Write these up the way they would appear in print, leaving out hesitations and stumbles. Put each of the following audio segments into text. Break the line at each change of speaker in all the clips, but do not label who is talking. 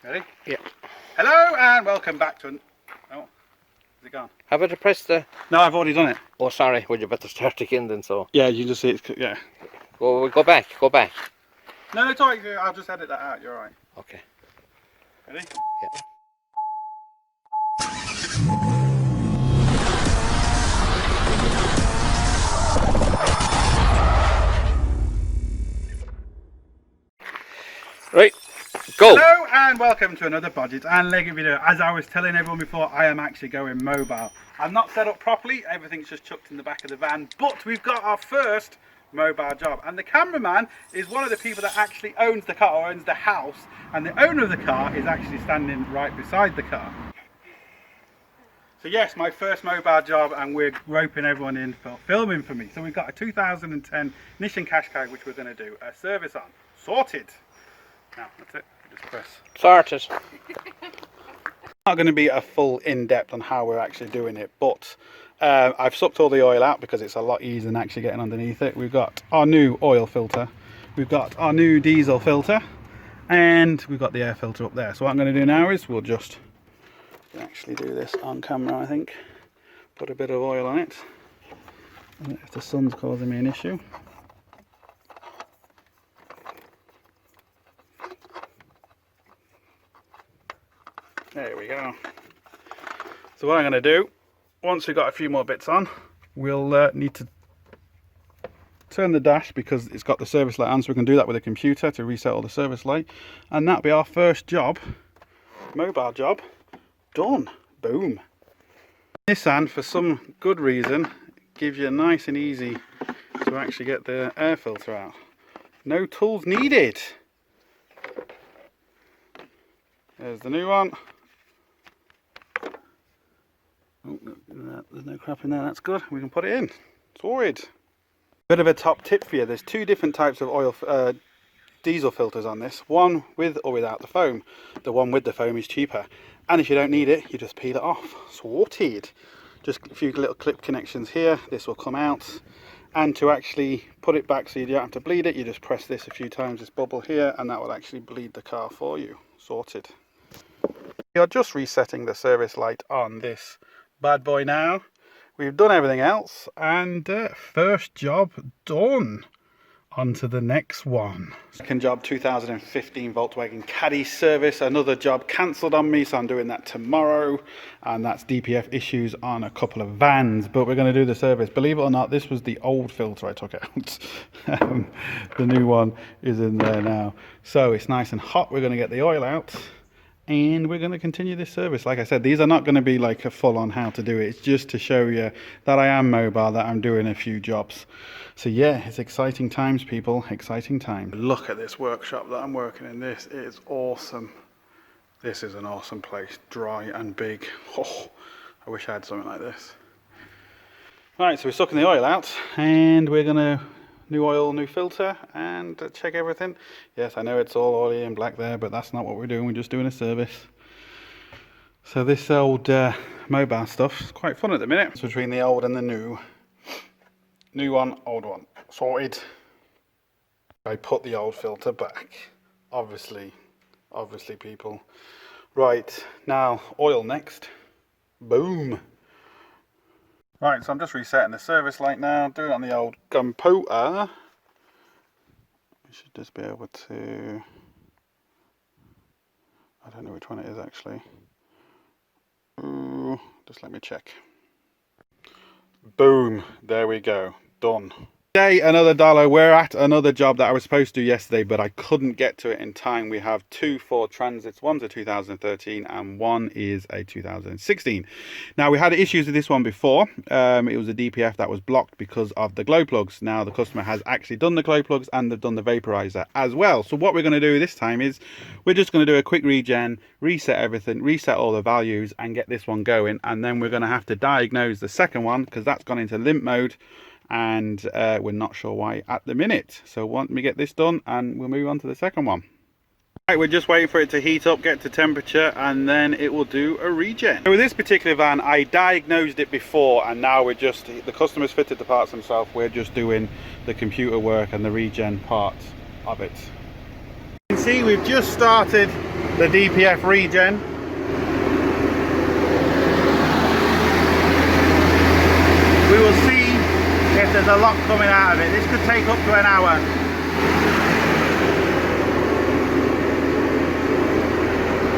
Ready?
Yeah.
Hello and welcome back to oh, is it gone?
Have I pressed the...
No, I've already done it.
Oh, sorry. Well, you better start again then, so...
Yeah, you just see it's, yeah.
Go back.
No, it's alright, I'll just edit that out, you're alright.
Okay.
Ready?
Yeah. Right. Go.
Hello and welcome to another Bodgit and Leggit video. As I was telling everyone before, I am actually going mobile. I'm not set up properly, everything's just chucked in the back of the van, but we've got our first mobile job. And the cameraman is one of the people that actually owns the car, or owns the house, and the owner of the car is actually standing right beside the car. So yes, my first mobile job, and we're roping everyone in for filming for me. So we've got a 2010 Nissan Qashqai which we're going to do a service on. Sorted. Now, that's it. Just press.
Sorted.
Not going to be a full in-depth on how we're actually doing it, but I've sucked all the oil out because it's a lot easier than actually getting underneath it. We've got our new oil filter, we've got our new diesel filter, and we've got the air filter up there. So what I'm going to do now is we'll just actually do this on camera, I think. Put a bit of oil on it. I don't know if the sun's causing me an issue. There we go. So what I'm going to do, once we've got a few more bits on, we'll need to turn the dash because it's got the service light on, so we can do that with a computer to reset all the service light, and that'll be our first job, mobile job, done. Boom. Nissan, for some good reason, gives you nice and easy to actually get the air filter out. No tools needed. There's the new one. Oh, there's no crap in there, that's good. We can put it in. Sorted. Bit of a top tip for you. There's two different types of oil diesel filters on this. One with or without the foam. The one with the foam is cheaper. And if you don't need it, you just peel it off. Sorted. Just a few little clip connections here. This will come out. And to actually put it back so you don't have to bleed it, you just press this a few times, this bubble here, and that will actually bleed the car for you. Sorted. We are just resetting the service light on this bad boy now. We've done everything else, and first job done. On to the next one. Second job, 2015 Volkswagen Caddy service. Another job cancelled on me, so I'm doing that tomorrow, and that's DPF issues on a couple of vans, but we're going to do the service. Believe it or not, this was the old filter I took out. The new one is in there now, so it's nice and hot. We're going to get the oil out and we're going to continue this service. Like I said, these are not going to be like a full-on how to do it. It's just to show you that I am mobile, that I'm doing a few jobs. So yeah, it's exciting times, people. Exciting times. Look at this workshop that I'm working in. This is awesome. This is an awesome place. Dry and big. Oh, I wish I had something like this. Right, so we're sucking the oil out, and we're going to new oil, new filter, and check everything. Yes, I know it's all oily and black there, but that's not what we're doing. We're just doing a service. So this old mobile stuff is quite fun at the minute. It's between the old and the new. New one, old one. Sorted. I put the old filter back. Obviously people. Right, now oil next. Boom. Right, so I'm just resetting the service light now, doing it on the old computer. We should just be able to, I don't know which one it is actually. Ooh, just let me check. Boom, there we go, done. Today, another dollar. We're at another job that I was supposed to do yesterday, but I couldn't get to it in time. We have two Ford Transits. One's a 2013 and one is a 2016. Now, we had issues with this one before. It was a DPF that was blocked because of the glow plugs. Now, the customer has actually done the glow plugs and they've done the vaporizer as well. So what we're going to do this time is we're just going to do a quick regen, reset everything, reset all the values and get this one going. And then we're going to have to diagnose the second one because that's gone into limp mode. And we're not sure why at the minute. So once we get this done, and we'll move on to the second one. Right, we're just waiting for it to heat up, get to temperature, and then it will do a regen. So with this particular van, I diagnosed it before, and now we're just, the customer's fitted the parts himself, we're just doing the computer work and the regen part of it. You can see we've just started the DPF regen. We will see if there's a lot coming out of it. This could take up to an hour.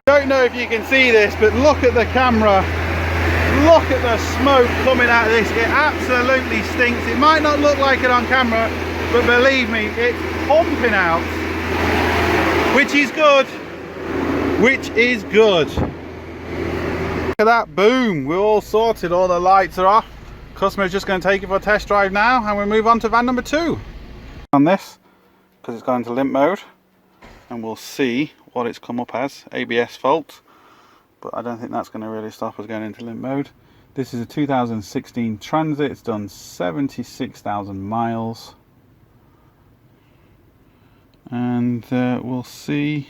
Don't know if you can see this, but look at the camera. Look at the smoke coming out of this. It absolutely stinks. It might not look like it on camera, but believe me, it's pumping out, which is good. Which is good. Look at that, boom, we're all sorted, all the lights are off. Customer's just going to take it for a test drive now, and we move on to van number 2. On this, because it's gone into limp mode, and we'll see what it's come up as, ABS fault. But I don't think that's going to really stop us going into limp mode. This is a 2016 Transit. It's done 76,000 miles. And we'll see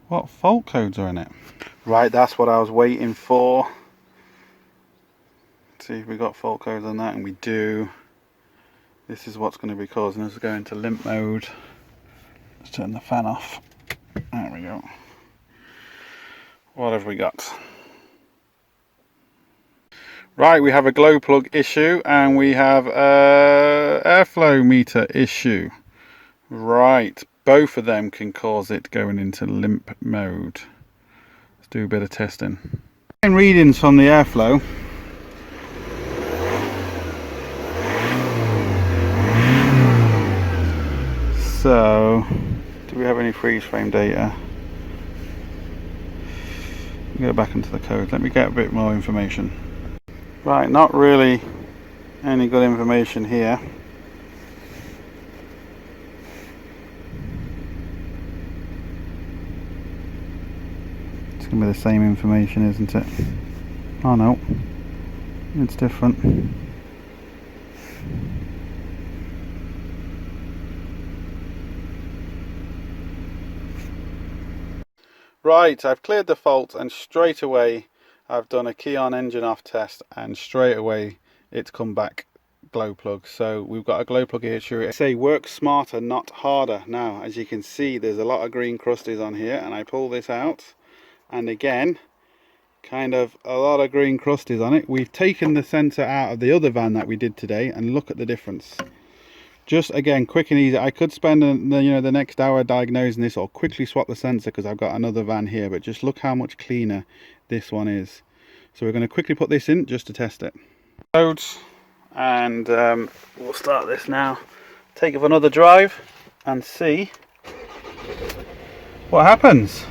what fault codes are in it. Right, that's what I was waiting for. Let's see if we got fault codes on that, and we do. This is what's going to be causing us to go into limp mode. Let's turn the fan off. There we go. What have we got? Right, we have a glow plug issue, and we have a airflow meter issue. Right, both of them can cause it going into limp mode. Let's do a bit of testing. Readings from the airflow. So, do we have any freeze frame data? Go back into the code. Let me get a bit more information. Right, not really any good information here. It's going to be the same information, isn't it? Oh no, it's different. Right, I've cleared the fault, and straight away I've done a key on engine off test, and straight away it's come back glow plug. So we've got a glow plug issue. I say work smarter, not harder. Now, as you can see, there's a lot of green crusties on here, and I pull this out, and again, kind of a lot of green crusties on it. We've taken the sensor out of the other van that we did today, and look at the difference. Just again, quick and easy. I could spend the next hour diagnosing this, or quickly swap the sensor because I've got another van here, but just look how much cleaner this one is. So we're going to quickly put this in just to test it. Loads, and we'll start this now. Take it for another drive and see what happens.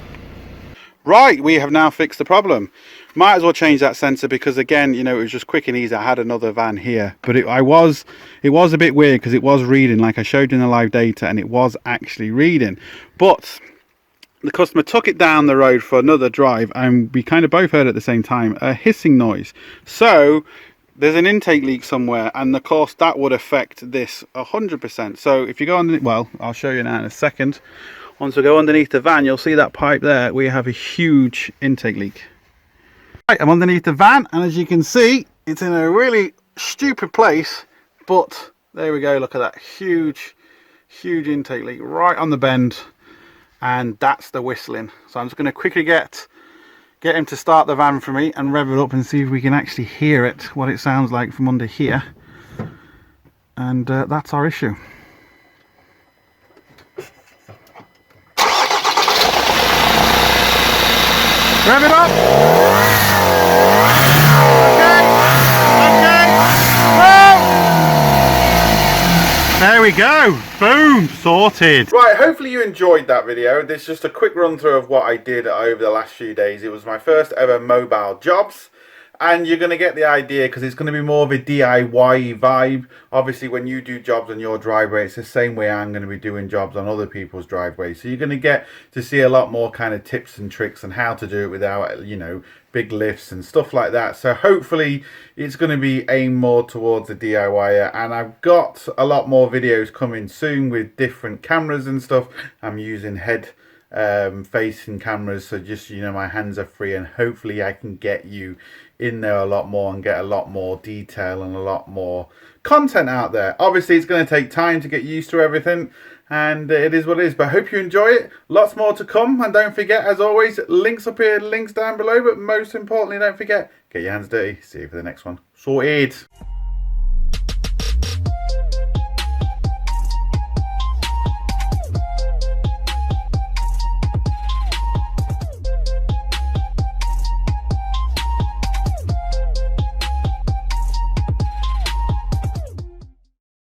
Right, we have now fixed the problem. Might as well change that sensor because, again, it was just quick and easy. I had another van here, but it was a bit weird because it was reading, like I showed you in the live data, and it was actually reading. But the customer took it down the road for another drive, and we kind of both heard at the same time a hissing noise. So there's an intake leak somewhere, and of course that would affect this 100%. So if you go on, well, I'll show you now in a second. Once we go underneath the van, you'll see that pipe there. We have a huge intake leak. Right, I'm underneath the van, and as you can see, it's in a really stupid place, but there we go. Look at that huge intake leak right on the bend, and that's the whistling. So I'm just going to quickly get him to start the van for me and rev it up and see if we can actually hear it, what it sounds like from under here. And that's our issue. Rev it up. Okay. Whoa. There we go. Boom, sorted. Right, hopefully you enjoyed that video. This is just a quick run through of what I did over the last few days. It was my first ever mobile jobs. And you're going to get the idea because it's going to be more of a DIY vibe. Obviously, when you do jobs on your driveway, it's the same way I'm going to be doing jobs on other people's driveways. So you're going to get to see a lot more kind of tips and tricks on how to do it without, big lifts and stuff like that. So hopefully it's going to be aimed more towards the DIYer. And I've got a lot more videos coming soon with different cameras and stuff. I'm using head facing cameras, so just my hands are free, and hopefully I can get you in there a lot more and get a lot more detail and a lot more content out there. Obviously it's going to take time to get used to everything, And it is what it is. But I hope you enjoy it. Lots more to come. And don't forget, as always, links up here, links down below. But most importantly, don't forget, get your hands dirty. See you for the next one. Sorted.